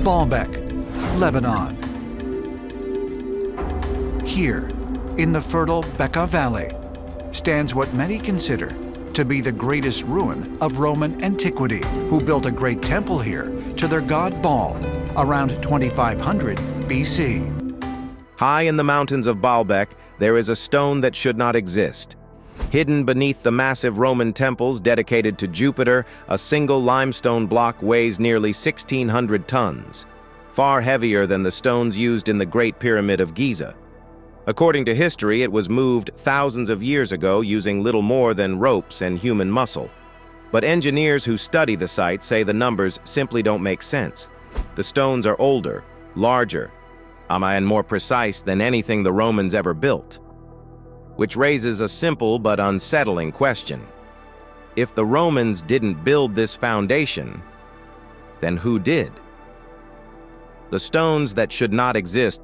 Baalbek, Lebanon. Here, in the fertile Bekaa Valley, stands what many consider to be the greatest ruin of Roman antiquity, who built a great temple here to their god Baal around 2500 BC. High in the mountains of Baalbek, there is a stone that should not exist. Hidden beneath the massive Roman temples dedicated to Jupiter, a single limestone block weighs nearly 1,600 tons, far heavier than the stones used in the Great Pyramid of Giza. According to history, it was moved thousands of years ago using little more than ropes and human muscle. But engineers who study the site say the numbers simply don't make sense. The stones are older, larger, and more precise than anything the Romans ever built. Which raises a simple but unsettling question. If the Romans didn't build this foundation, then who did? The stones that should not exist.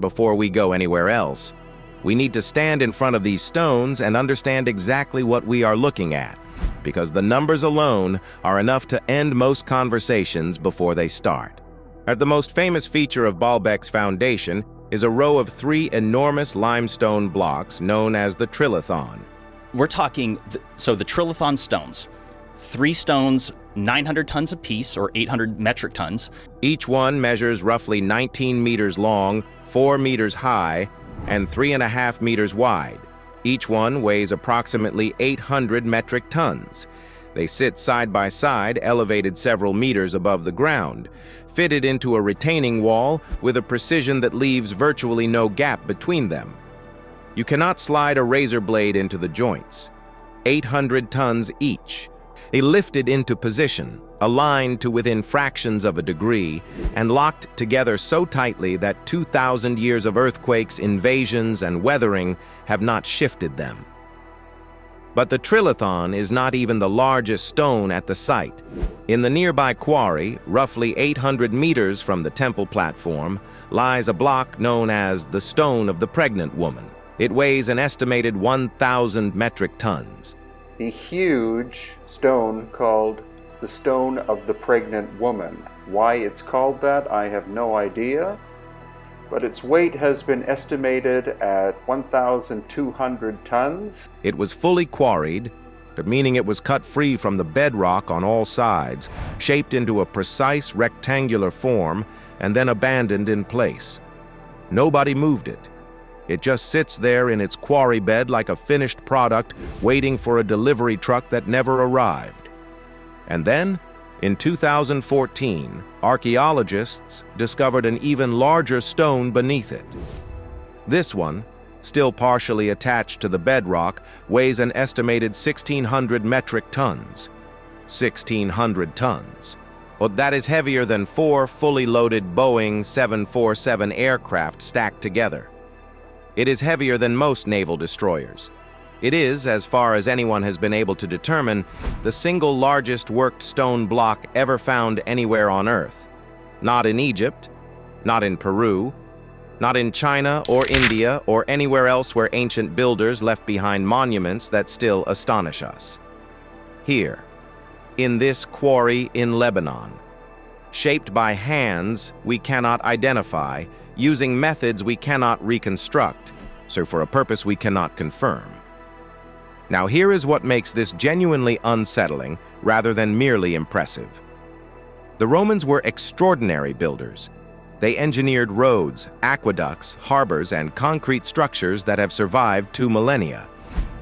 Before we go anywhere else, we need to stand in front of these stones and understand exactly what we are looking at, because the numbers alone are enough to end most conversations before they start. The most famous feature of Baalbek's foundation is a row of 3 enormous limestone blocks known as the trilithon. We're talking, the trilithon stones. 3 stones, 900 tons apiece, or 800 metric tons. Each one measures roughly 19 meters long, 4 meters high, and 3.5 meters wide. Each one weighs approximately 800 metric tons. They sit side by side, elevated several meters above the ground, fitted into a retaining wall with a precision that leaves virtually no gap between them. You cannot slide a razor blade into the joints. 800 tons each. They lifted into position, aligned to within fractions of a degree, and locked together so tightly that 2,000 years of earthquakes, invasions, and weathering have not shifted them. But the trilithon is not even the largest stone at the site. In the nearby quarry, roughly 800 meters from the temple platform, lies a block known as the Stone of the Pregnant Woman. It weighs an estimated 1,000 metric tons. The huge stone called the Stone of the Pregnant Woman. Why it's called that, I have no idea, but its weight has been estimated at 1,200 tons. It was fully quarried, meaning it was cut free from the bedrock on all sides, shaped into a precise rectangular form, and then abandoned in place. Nobody moved it. It just sits there in its quarry bed like a finished product, waiting for a delivery truck that never arrived. And then, in 2014, archaeologists discovered an even larger stone beneath it. This one, still partially attached to the bedrock, weighs an estimated 1,600 metric tons. 1,600 tons. Well, that is heavier than 4 fully loaded Boeing 747 aircraft stacked together. It is heavier than most naval destroyers. It is, as far as anyone has been able to determine, the single largest worked stone block ever found anywhere on Earth. Not in Egypt, not in Peru, not in China or India or anywhere else where ancient builders left behind monuments that still astonish us. Here, in this quarry in Lebanon, shaped by hands we cannot identify, using methods we cannot reconstruct, so for a purpose we cannot confirm. Now here is what makes this genuinely unsettling rather than merely impressive. The Romans were extraordinary builders. They engineered roads, aqueducts, harbors, and concrete structures that have survived 2 millennia.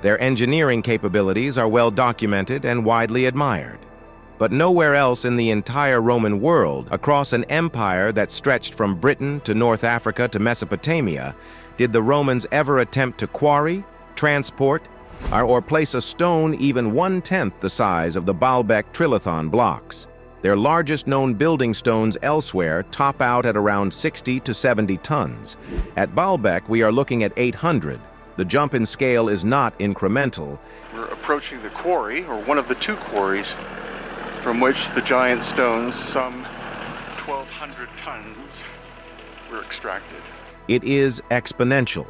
Their engineering capabilities are well documented and widely admired. But nowhere else in the entire Roman world, across an empire that stretched from Britain to North Africa to Mesopotamia, did the Romans ever attempt to quarry, transport, or place a stone even 1/10 the size of the Baalbek trilithon blocks. Their largest known building stones elsewhere top out at around 60 to 70 tons. At Baalbek, we are looking at 800. The jump in scale is not incremental. We're approaching the quarry, or one of the 2 quarries, from which the giant stones, some 1,200 tons, were extracted. It is exponential.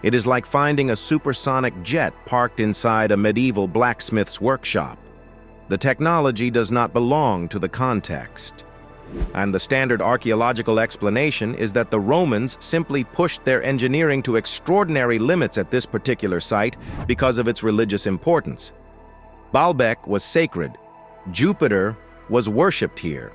It is like finding a supersonic jet parked inside a medieval blacksmith's workshop. The technology does not belong to the context. And the standard archaeological explanation is that the Romans simply pushed their engineering to extraordinary limits at this particular site because of its religious importance. Baalbek was sacred. Jupiter was worshipped here.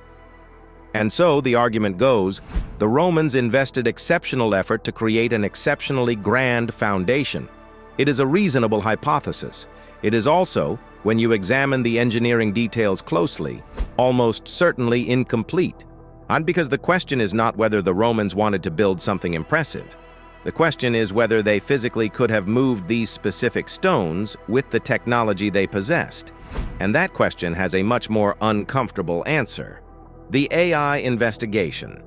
And so, the argument goes, the Romans invested exceptional effort to create an exceptionally grand foundation. It is a reasonable hypothesis. It is also, when you examine the engineering details closely, almost certainly incomplete. And because the question is not whether the Romans wanted to build something impressive. The question is whether they physically could have moved these specific stones with the technology they possessed. And that question has a much more uncomfortable answer. The AI investigation.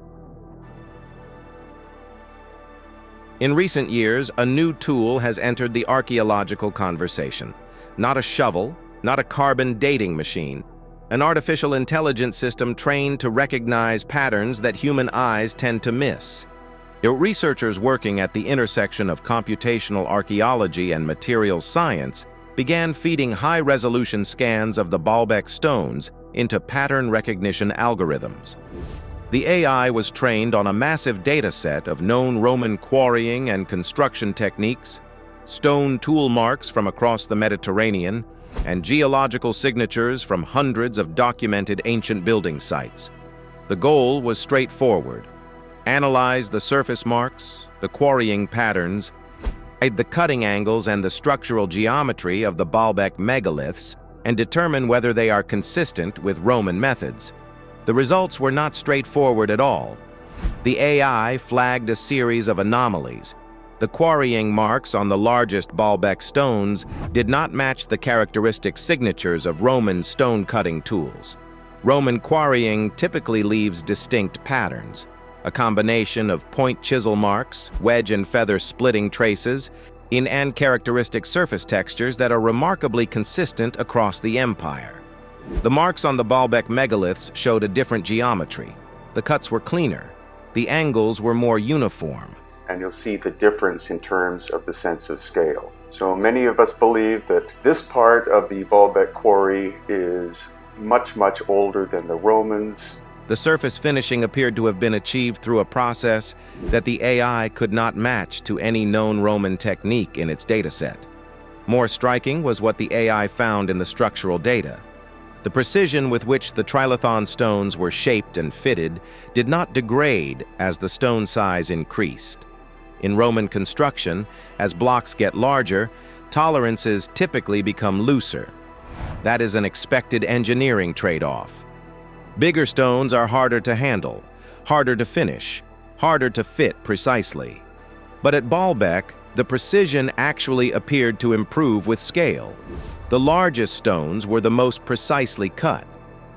In recent years, a new tool has entered the archaeological conversation. Not a shovel, not a carbon dating machine, an artificial intelligence system trained to recognize patterns that human eyes tend to miss. Researchers working at the intersection of computational archaeology and materials science began feeding high-resolution scans of the Baalbek stones into pattern recognition algorithms. The AI was trained on a massive data set of known Roman quarrying and construction techniques, stone tool marks from across the Mediterranean, and geological signatures from hundreds of documented ancient building sites. The goal was straightforward: analyze the surface marks, the quarrying patterns, the cutting angles and the structural geometry of the Baalbek megaliths, and determine whether they are consistent with Roman methods. The results were not straightforward at all. The AI flagged a series of anomalies. The quarrying marks on the largest Baalbek stones did not match the characteristic signatures of Roman stone-cutting tools. Roman quarrying typically leaves distinct patterns, a combination of point chisel marks, wedge and feather splitting traces, and characteristic surface textures that are remarkably consistent across the empire. The marks on the Baalbek megaliths showed a different geometry. The cuts were cleaner. The angles were more uniform. And you'll see the difference in terms of the sense of scale. So many of us believe that this part of the Baalbek quarry is much, much older than the Romans. The surface finishing appeared to have been achieved through a process that the AI could not match to any known Roman technique in its dataset. More striking was what the AI found in the structural data. The precision with which the trilithon stones were shaped and fitted did not degrade as the stone size increased. In Roman construction, as blocks get larger, tolerances typically become looser. That is an expected engineering trade-off. Bigger stones are harder to handle, harder to finish, harder to fit precisely. But at Baalbek, the precision actually appeared to improve with scale. The largest stones were the most precisely cut.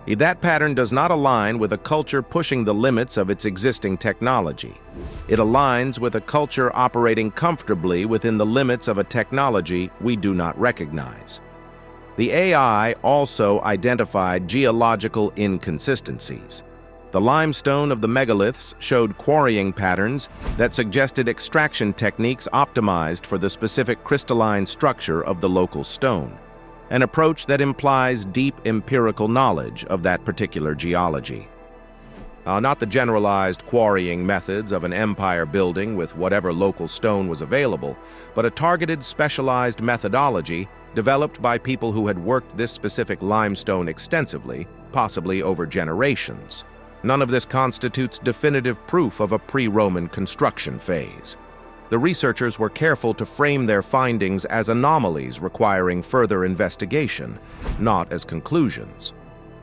That pattern does not align with a culture pushing the limits of its existing technology. It aligns with a culture operating comfortably within the limits of a technology we do not recognize. The AI also identified geological inconsistencies. The limestone of the megaliths showed quarrying patterns that suggested extraction techniques optimized for the specific crystalline structure of the local stone, an approach that implies deep empirical knowledge of that particular geology. Not the generalized quarrying methods of an empire building with whatever local stone was available, but a targeted specialized methodology developed by people who had worked this specific limestone extensively, possibly over generations. None of this constitutes definitive proof of a pre-Roman construction phase. The researchers were careful to frame their findings as anomalies requiring further investigation, not as conclusions.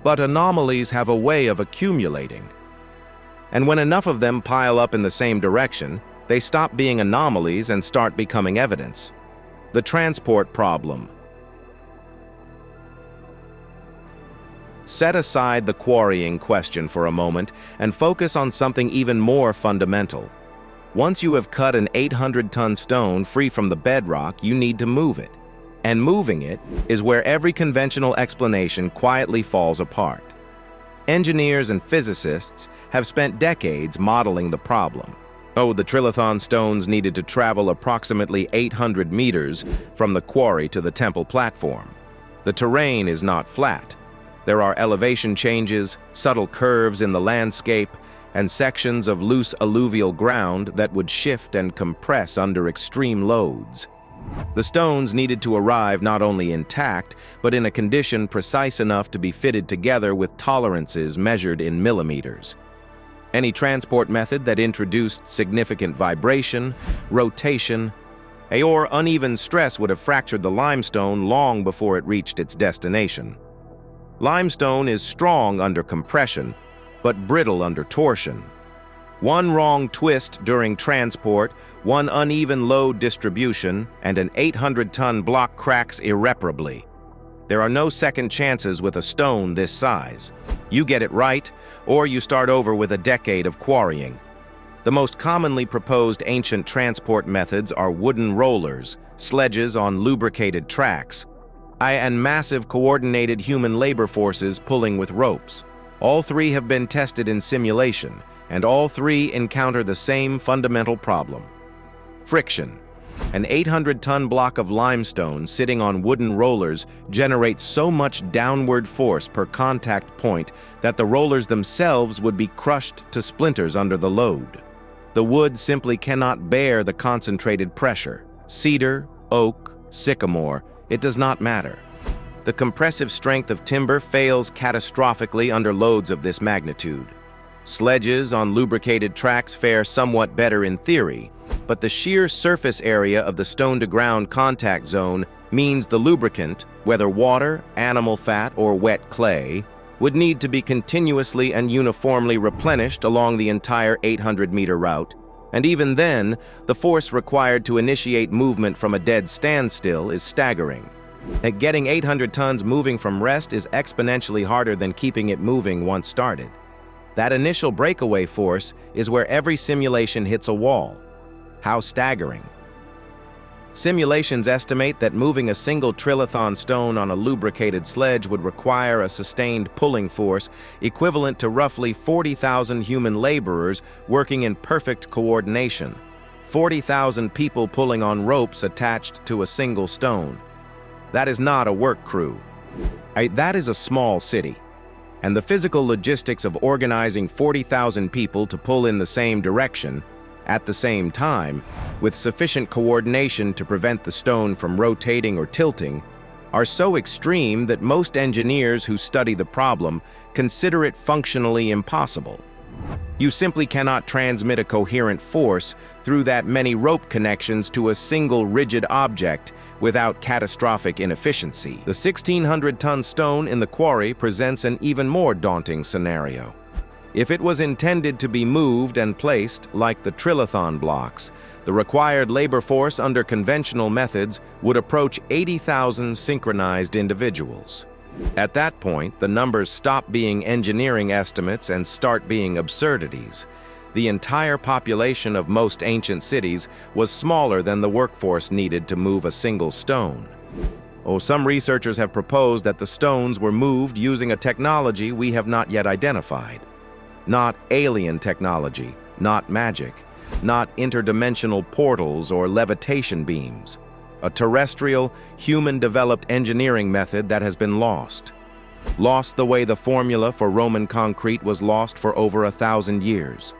But anomalies have a way of accumulating. And when enough of them pile up in the same direction, they stop being anomalies and start becoming evidence. The transport problem. Set aside the quarrying question for a moment and focus on something even more fundamental. Once you have cut an 800-ton stone free from the bedrock, you need to move it. And moving it is where every conventional explanation quietly falls apart. Engineers and physicists have spent decades modeling the problem. The trilithon stones needed to travel approximately 800 meters from the quarry to the temple platform. The terrain is not flat. There are elevation changes, subtle curves in the landscape, and sections of loose alluvial ground that would shift and compress under extreme loads. The stones needed to arrive not only intact, but in a condition precise enough to be fitted together with tolerances measured in millimeters. Any transport method that introduced significant vibration, rotation, or uneven stress would have fractured the limestone long before it reached its destination. Limestone is strong under compression, but brittle under torsion. One wrong twist during transport, one uneven load distribution, and an 800-ton block cracks irreparably. There are no second chances with a stone this size. You get it right, or you start over with a decade of quarrying. The most commonly proposed ancient transport methods are wooden rollers, sledges on lubricated tracks, and massive coordinated human labor forces pulling with ropes. All three have been tested in simulation, and all three encounter the same fundamental problem: friction. An 800-ton block of limestone sitting on wooden rollers generates so much downward force per contact point that the rollers themselves would be crushed to splinters under the load. The wood simply cannot bear the concentrated pressure. Cedar, oak, sycamore, it does not matter. The compressive strength of timber fails catastrophically under loads of this magnitude. Sledges on lubricated tracks fare somewhat better in theory, but the sheer surface area of the stone-to-ground contact zone means the lubricant, whether water, animal fat, or wet clay, would need to be continuously and uniformly replenished along the entire 800-meter route, and even then, the force required to initiate movement from a dead standstill is staggering. Getting 800 tons moving from rest is exponentially harder than keeping it moving once started. That initial breakaway force is where every simulation hits a wall. How staggering. Simulations estimate that moving a single trilithon stone on a lubricated sledge would require a sustained pulling force equivalent to roughly 40,000 human laborers working in perfect coordination, 40,000 people pulling on ropes attached to a single stone. That is not a work crew. That is a small city. And the physical logistics of organizing 40,000 people to pull in the same direction, at the same time, with sufficient coordination to prevent the stone from rotating or tilting, are so extreme that most engineers who study the problem consider it functionally impossible. You simply cannot transmit a coherent force through that many rope connections to a single rigid object without catastrophic inefficiency. The 1,600-ton stone in the quarry presents an even more daunting scenario. If it was intended to be moved and placed like the trilithon blocks, the required labor force under conventional methods would approach 80,000 synchronized individuals. At that point, the numbers stop being engineering estimates and start being absurdities. The entire population of most ancient cities was smaller than the workforce needed to move a single stone. Some researchers have proposed that the stones were moved using a technology we have not yet identified. Not alien technology, not magic, not interdimensional portals or levitation beams. A terrestrial, human-developed engineering method that has been lost. Lost the way the formula for Roman concrete was lost for over 1,000 years.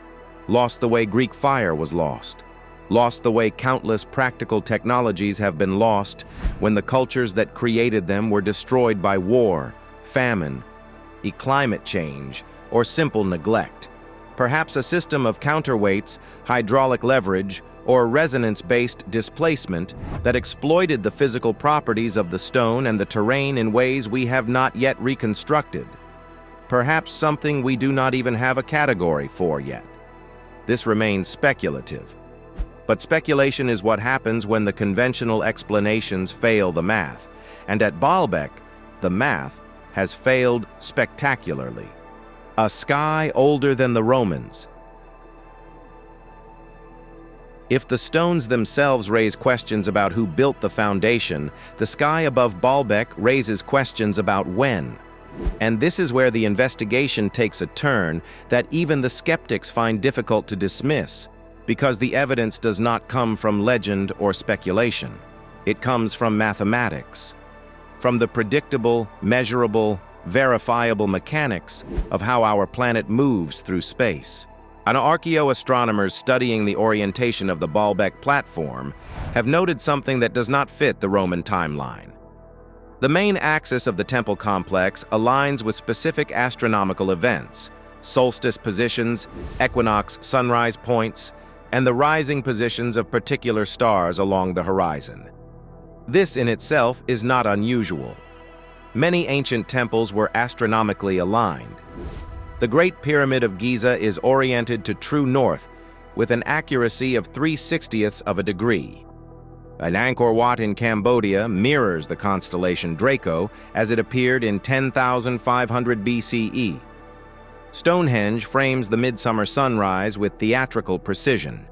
Lost the way Greek fire was lost. Lost the way countless practical technologies have been lost when the cultures that created them were destroyed by war, famine, climate change, or simple neglect. Perhaps a system of counterweights, hydraulic leverage, or resonance-based displacement that exploited the physical properties of the stone and the terrain in ways we have not yet reconstructed. Perhaps something we do not even have a category for yet. This remains speculative. But speculation is what happens when the conventional explanations fail the math. And at Baalbek, the math has failed spectacularly. A sky older than the Romans. If the stones themselves raise questions about who built the foundation, the sky above Baalbek raises questions about when. And this is where the investigation takes a turn that even the skeptics find difficult to dismiss, because the evidence does not come from legend or speculation. It comes from mathematics, from the predictable, measurable, verifiable mechanics of how our planet moves through space. And archaeoastronomers studying the orientation of the Baalbek platform have noted something that does not fit the Roman timeline. The main axis of the temple complex aligns with specific astronomical events, solstice positions, equinox sunrise points, and the rising positions of particular stars along the horizon. This in itself is not unusual. Many ancient temples were astronomically aligned. The Great Pyramid of Giza is oriented to true north with an accuracy of 3/60ths of a degree. An Angkor Wat in Cambodia mirrors the constellation Draco as it appeared in 10,500 BCE. Stonehenge frames the midsummer sunrise with theatrical precision.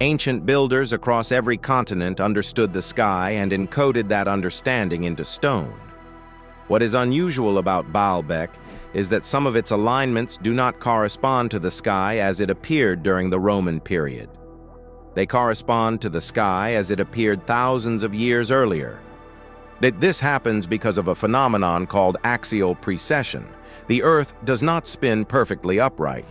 Ancient builders across every continent understood the sky and encoded that understanding into stone. What is unusual about Baalbek is that some of its alignments do not correspond to the sky as it appeared during the Roman period. They correspond to the sky as it appeared thousands of years earlier. This happens because of a phenomenon called axial precession. The Earth does not spin perfectly upright.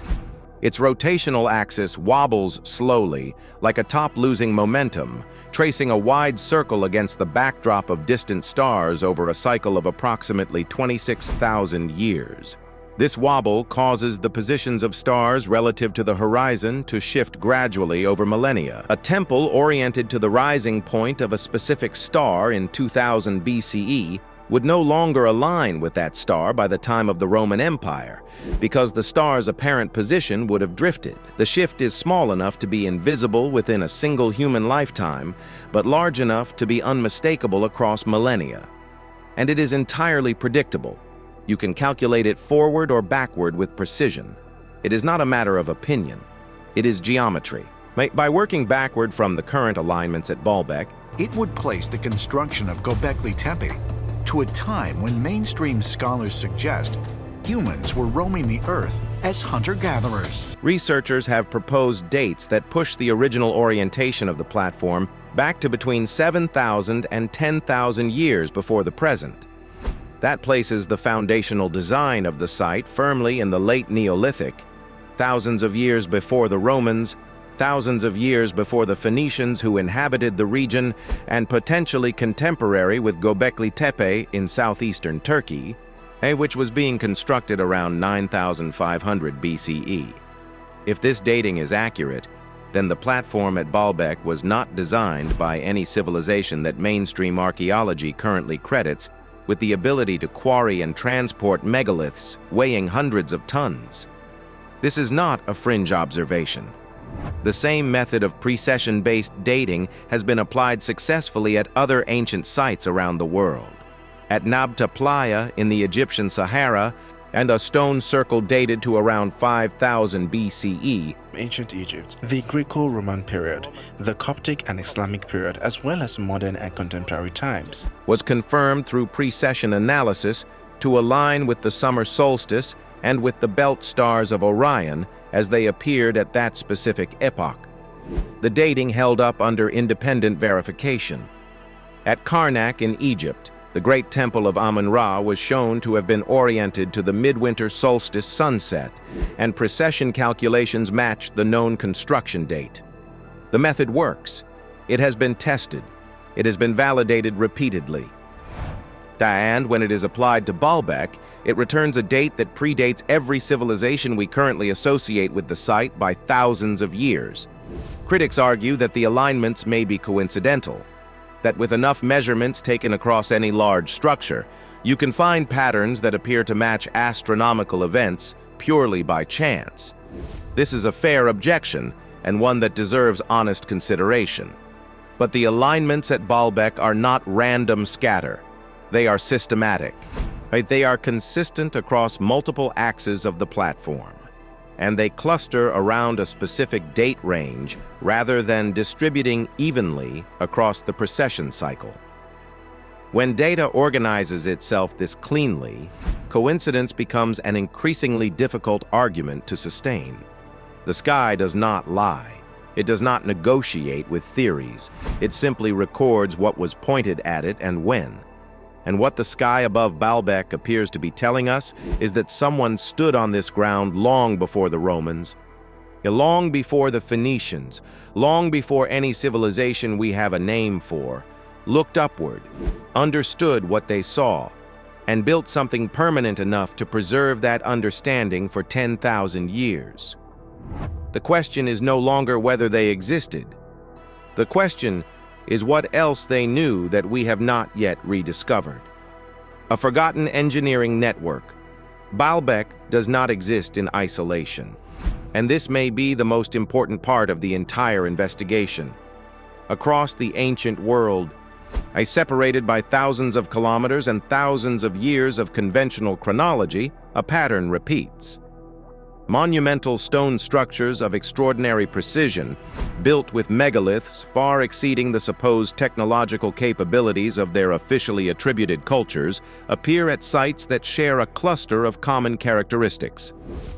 Its rotational axis wobbles slowly, like a top losing momentum, tracing a wide circle against the backdrop of distant stars over a cycle of approximately 26,000 years. This wobble causes the positions of stars relative to the horizon to shift gradually over millennia. A temple oriented to the rising point of a specific star in 2000 BCE would no longer align with that star by the time of the Roman Empire, because the star's apparent position would have drifted. The shift is small enough to be invisible within a single human lifetime, but large enough to be unmistakable across millennia. And it is entirely predictable. You can calculate it forward or backward with precision. It is not a matter of opinion. It is geometry. By working backward from the current alignments at Baalbek, It would place the construction of Göbekli Tepe to a time when mainstream scholars suggest humans were roaming the Earth as hunter-gatherers. researchers have proposed dates that push the original orientation of the platform back to between 7,000 and 10,000 years before the present. That places the foundational design of the site firmly in the late Neolithic, thousands of years before the Romans, thousands of years before the Phoenicians who inhabited the region, and potentially contemporary with Göbekli Tepe in southeastern Turkey, which was being constructed around 9,500 BCE. If this dating is accurate, then the platform at Baalbek was not designed by any civilization that mainstream archaeology currently credits with the ability to quarry and transport megaliths weighing hundreds of tons. This is not a fringe observation. The same method of precession-based dating has been applied successfully at other ancient sites around the world. At Nabta Playa in the Egyptian Sahara, and a stone circle dated to around 5000 BCE, ancient Egypt, the Greco-Roman period, the Coptic and Islamic period, as well as modern and contemporary times, was confirmed through precession analysis to align with the summer solstice and with the belt stars of Orion as they appeared at that specific epoch. The dating held up under independent verification. At Karnak in Egypt, the great temple of Amun-Ra was shown to have been oriented to the midwinter solstice sunset, and precession calculations matched the known construction date. The method works. It has been tested. It has been validated repeatedly. And when it is applied to Baalbek, it returns a date that predates every civilization we currently associate with the site by thousands of years. Critics argue that the alignments may be coincidental, that with enough measurements taken across any large structure, you can find patterns that appear to match astronomical events purely by chance. This is a fair objection, and one that deserves honest consideration. But the alignments at Baalbek are not random scatter. They are systematic. They are consistent across multiple axes of the platform, and they cluster around a specific date range rather than distributing evenly across the precession cycle. When data organizes itself this cleanly, coincidence becomes an increasingly difficult argument to sustain. The sky does not lie. It does not negotiate with theories. It simply records what was pointed at it and when. And what the sky above Baalbek appears to be telling us is that someone stood on this ground long before the Romans, long before the Phoenicians, long before any civilization we have a name for, looked upward, understood what they saw, and built something permanent enough to preserve that understanding for 10,000 years. The question is no longer whether they existed. The question is what else they knew that we have not yet rediscovered. A forgotten engineering network. Baalbek does not exist in isolation, and this may be the most important part of the entire investigation. Across the ancient world, separated by thousands of kilometers and thousands of years of conventional chronology, a pattern repeats. Monumental stone structures of extraordinary precision, built with megaliths far exceeding the supposed technological capabilities of their officially attributed cultures, appear at sites that share a cluster of common characteristics: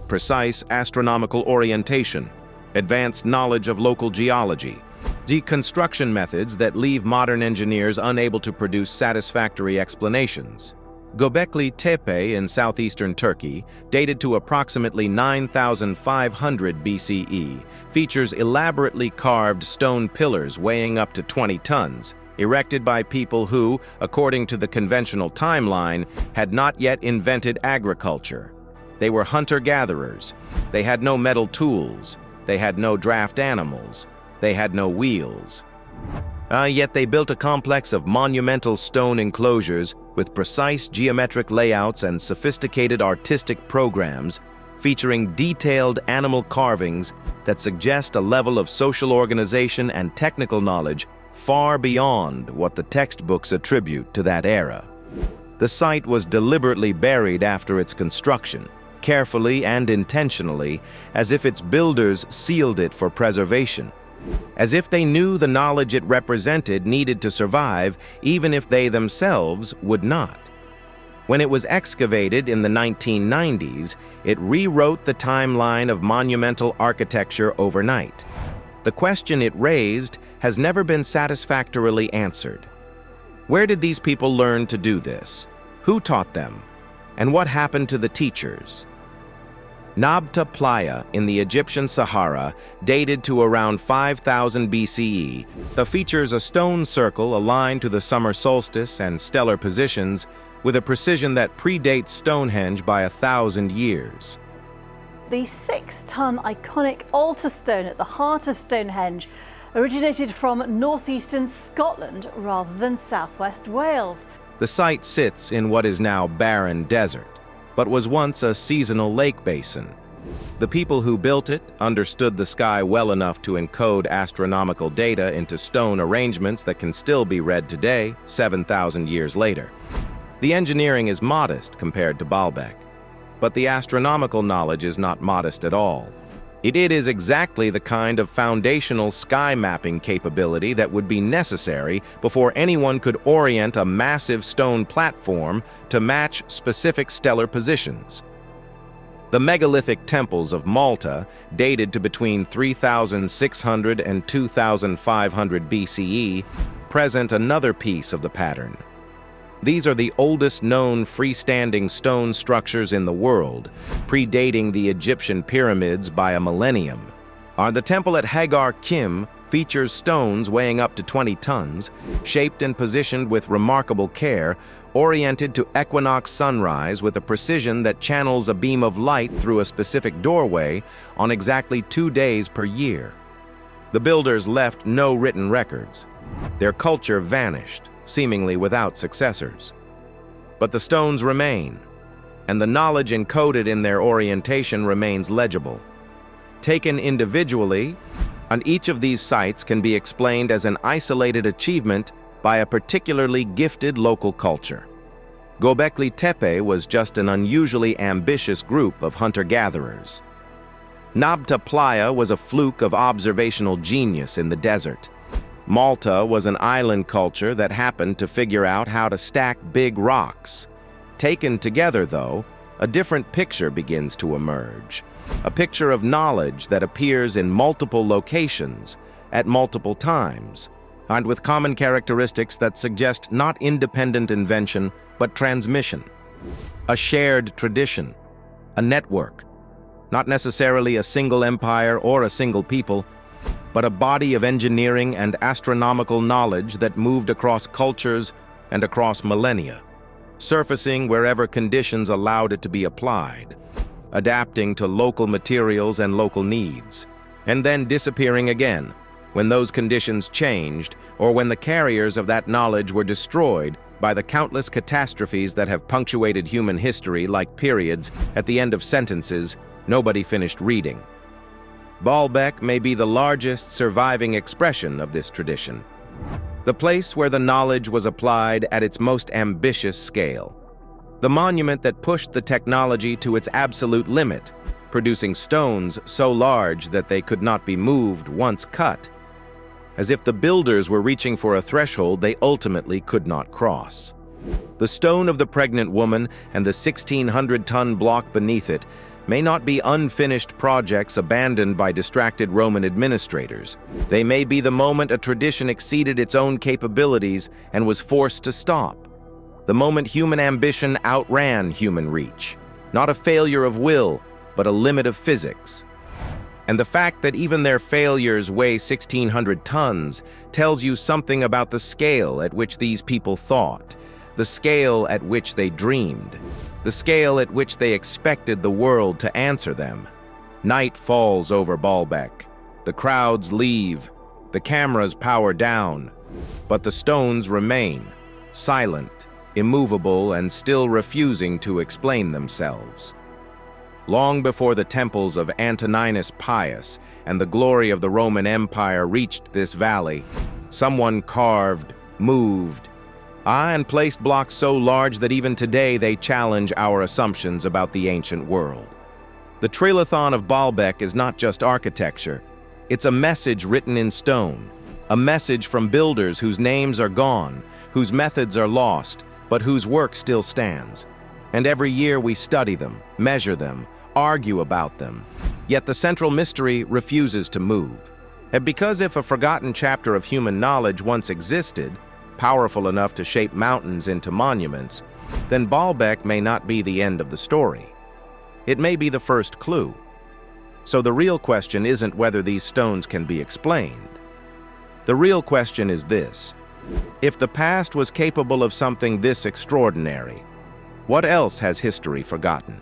precise astronomical orientation, advanced knowledge of local geology, deconstruction methods that leave modern engineers unable to produce satisfactory explanations. Göbekli Tepe in southeastern Turkey, dated to approximately 9,500 BCE, features elaborately carved stone pillars weighing up to 20 tons, erected by people who, according to the conventional timeline, had not yet invented agriculture. They were hunter-gatherers. They had no metal tools. They had no draft animals. They had no wheels. Yet they built a complex of monumental stone enclosures with precise geometric layouts and sophisticated artistic programs featuring detailed animal carvings that suggest a level of social organization and technical knowledge far beyond what the textbooks attribute to that era. The site was deliberately buried after its construction, carefully and intentionally, as if its builders sealed it for preservation, as if they knew the knowledge it represented needed to survive, even if they themselves would not. When it was excavated in the 1990s, it rewrote the timeline of monumental architecture overnight. The question it raised has never been satisfactorily answered. Where did these people learn to do this? Who taught them? And what happened to the teachers? Nabta Playa in the Egyptian Sahara, dated to around 5000 BCE, features a stone circle aligned to the summer solstice and stellar positions with a precision that predates Stonehenge by 1,000 years. The 6-ton iconic altar stone at the heart of Stonehenge originated from northeastern Scotland rather than southwest Wales. The site sits in what is now barren desert, but was once a seasonal lake basin. The people who built it understood the sky well enough to encode astronomical data into stone arrangements that can still be read today, 7,000 years later. The engineering is modest compared to Baalbek, but the astronomical knowledge is not modest at all. It is exactly the kind of foundational sky mapping capability that would be necessary before anyone could orient a massive stone platform to match specific stellar positions. The megalithic temples of Malta, dated to between 3,600 and 2,500 BCE, present another piece of the pattern. These are the oldest known freestanding stone structures in the world, predating the Egyptian pyramids by a millennium. The temple at Hagar Kim features stones weighing up to 20 tons, shaped and positioned with remarkable care, oriented to equinox sunrise with a precision that channels a beam of light through a specific doorway on exactly 2 days per year. The builders left no written records. Their culture vanished, seemingly without successors. But the stones remain, and the knowledge encoded in their orientation remains legible. Taken individually, and each of these sites can be explained as an isolated achievement by a particularly gifted local culture. Göbekli Tepe was just an unusually ambitious group of hunter-gatherers. Nabta Playa was a fluke of observational genius in the desert. Malta was an island culture that happened to figure out how to stack big rocks. Taken together, though, a different picture begins to emerge. A picture of knowledge that appears in multiple locations, at multiple times, and with common characteristics that suggest not independent invention, but transmission. A shared tradition, a network, not necessarily a single empire or a single people, but a body of engineering and astronomical knowledge that moved across cultures and across millennia, surfacing wherever conditions allowed it to be applied, adapting to local materials and local needs, and then disappearing again when those conditions changed or when the carriers of that knowledge were destroyed by the countless catastrophes that have punctuated human history like periods at the end of sentences nobody finished reading. Baalbek may be the largest surviving expression of this tradition, the place where the knowledge was applied at its most ambitious scale, the monument that pushed the technology to its absolute limit, producing stones so large that they could not be moved once cut, as if the builders were reaching for a threshold they ultimately could not cross. The stone of the pregnant woman and the 1,600-ton block beneath it may not be unfinished projects abandoned by distracted Roman administrators. They may be the moment a tradition exceeded its own capabilities and was forced to stop. The moment human ambition outran human reach. Not a failure of will, but a limit of physics. And the fact that even their failures weigh 1,600 tons tells you something about the scale at which these people thought, the scale at which they dreamed, the scale at which they expected the world to answer them. Night falls over Baalbek. The crowds leave. The cameras power down. But the stones remain, silent, immovable, and still refusing to explain themselves. Long before the temples of Antoninus Pius and the glory of the Roman Empire reached this valley, someone carved, moved, and placed blocks so large that even today they challenge our assumptions about the ancient world. The Trilithon of Baalbek is not just architecture. It's a message written in stone, a message from builders whose names are gone, whose methods are lost, but whose work still stands. And every year we study them, measure them, argue about them. Yet the central mystery refuses to move. And because if a forgotten chapter of human knowledge once existed, powerful enough to shape mountains into monuments, then Baalbek may not be the end of the story. It may be the first clue. So the real question isn't whether these stones can be explained. The real question is this: if the past was capable of something this extraordinary, what else has history forgotten?